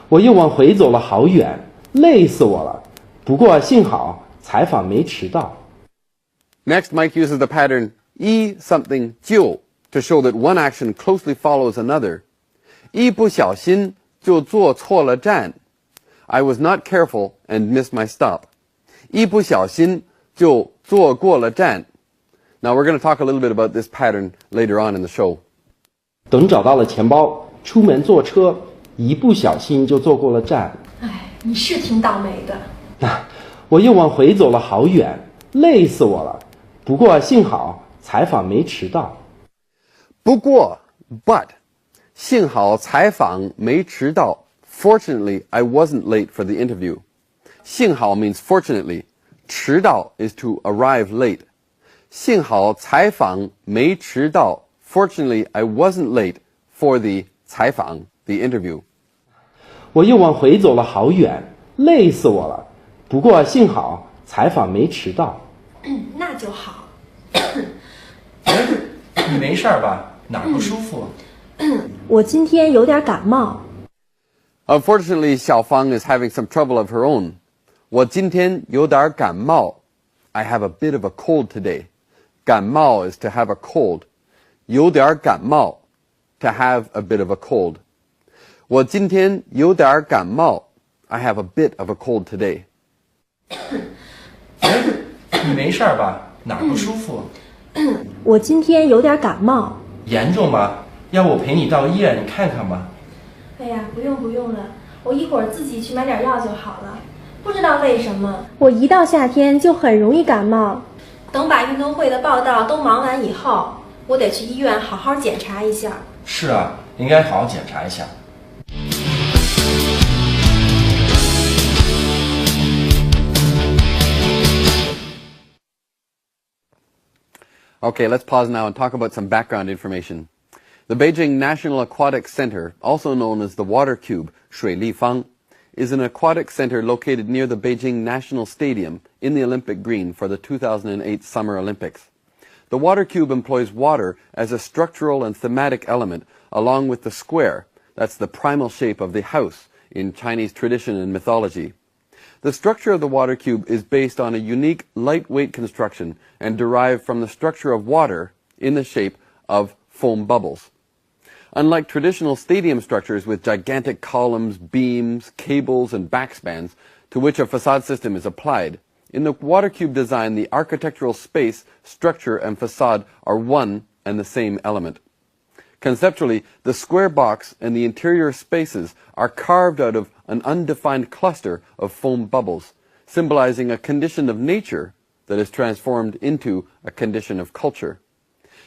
我又往回走了好远，累死我了。不过幸好采访没迟到。Next, Mike uses the pattern 一 something 就 to show that one action closely follows another. 一不小心就坐错了站。I was not careful and missed my stop. 一不小心就坐过了站。Now we're going to talk a little bit about this pattern later on in the show. 等找到了钱包，出门坐车，一不小心就坐过了站。哎，你是挺倒霉的。我又往回走了好远，累死我了。不过幸好采访没迟到。不过 but 幸好采访没迟到。Fortunately, I wasn't late for the interview. 幸好 means fortunately. 迟到 is to arrive late. 幸好采访没迟到。Fortunately, I wasn't late for the 采访 the interview. 我又往回走了好远，累死我了。不过幸好采访没迟到。那就好。你没事吧？哪儿不舒服？我今天有点感冒。Unfortunately, Xiaofang is having some trouble of her own. 我今天有点感冒。I have a bit of a cold today. 感冒 is to have a cold. 有点感冒 to have a bit of a cold. 我今天有点感冒。I have a bit of a cold today. 你没事吧？哪儿不舒服？我今天有点感冒。严重吧？要不我陪你到医院你看看吧。哎呀，不用了，我一会儿自己去买点药就好了。不知道为什么，我一到夏天就很容易感冒。等把运动会的报道都忙完以后，我得去医院好好检查一下。是啊，应该好好检查一下。Okay, let's pause now and talk about some background information. The Beijing National Aquatic Center, also known as the Water Cube, 水立方, is an aquatic center located near the Beijing National Stadium in the Olympic Green for the 2008 Summer Olympics. The Water Cube employs water as a structural and thematic element along with the square, that's the primal shape of the house in Chinese tradition and mythology. The structure of the water cube is based on a unique lightweight construction and derived from the structure of water in the shape of foam bubbles. Unlike traditional stadium structures with gigantic columns, beams, cables, and backspans to which a facade system is applied, in the water cube design the architectural space, structure, and facade are one and the same element. Conceptually, the square box and the interior spaces are carved out of an undefined cluster of foam bubbles, symbolizing a condition of nature that is transformed into a condition of culture.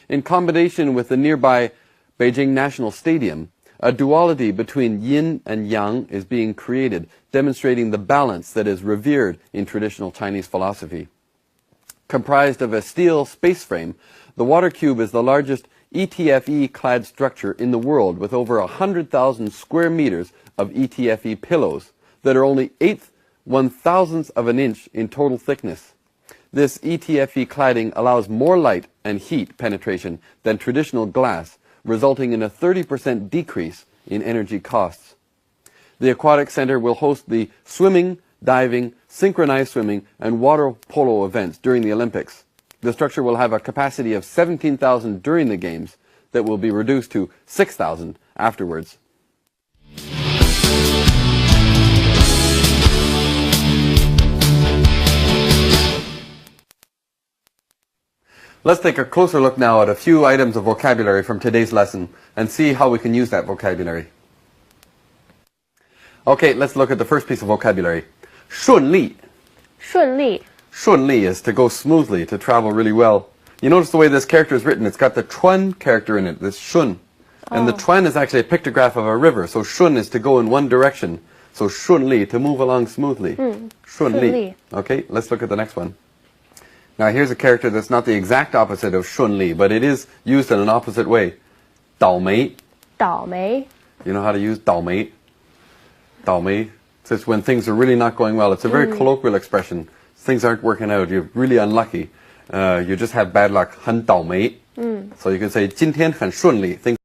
In combination with the nearby Beijing National Stadium, a duality between yin and yang is being created, demonstrating the balance that is revered in traditional Chinese philosophy. Comprised of a steel space frame, the water cube is the largest ETFE-clad structure in the world with over 100,000 square meters of ETFE pillows that are only 1/1000th of an inch in total thickness. This ETFE cladding allows more light and heat penetration than traditional glass, resulting in a 30% decrease in energy costs. The aquatic center will host the swimming, diving, synchronized swimming, and water polo events during the Olympics. The structure will have a capacity of 17,000 during the Games that will be reduced to 6,000 afterwards. Let's take a closer look now at a few items of vocabulary from today's lesson and see how we can use that vocabulary. Okay, let's look at the first piece of vocabulary. 顺利. 顺利. 顺利 is to go smoothly, to travel really well. You notice the way this character is written, it's got the chuan character in it, this shun. And the chuan is actually a pictograph of a river, so shun is to go in one direction. So 顺利, to move along smoothly. 顺利. Okay, let's look at the next one. Now here's a character that's not the exact opposite of 顺利, but it is used in an opposite way. 倒霉. 倒霉. You know how to use 倒霉? 倒霉. It's when things are really not going well. It's a very colloquial expression. Things aren't working out. You're really unlucky. You just have bad luck. 很倒霉. So you can say 今天很顺利. Things